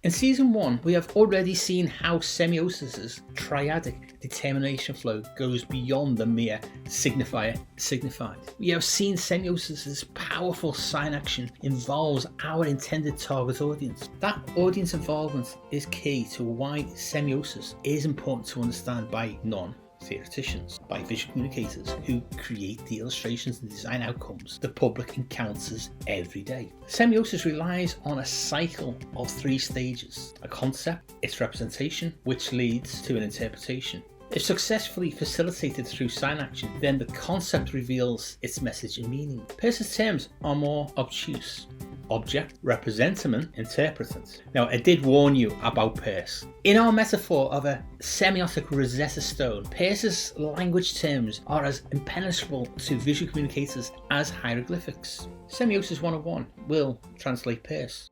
In Season 1, we have already seen how Semiosis' triadic determination flow goes beyond the mere signifier signified. We have seen Semiosis' powerful sign action involves our intended target audience. That audience involvement is key to why Semiosis is important to understand by non-theoreticians, by visual communicators who create the illustrations and design outcomes the public encounters every day. Semiosis relies on a cycle of 3 stages: a concept, its representation, which leads to an interpretation. If successfully facilitated through sign action, then the concept reveals its message and meaning. Peirce's terms are more obtuse. Object, representament, interpretant. Now, I did warn you about Peirce. In our metaphor of a semiotic Rosetta Stone, Peirce's language terms are as impenetrable to visual communicators as hieroglyphics. Semiosis 101 will translate Peirce.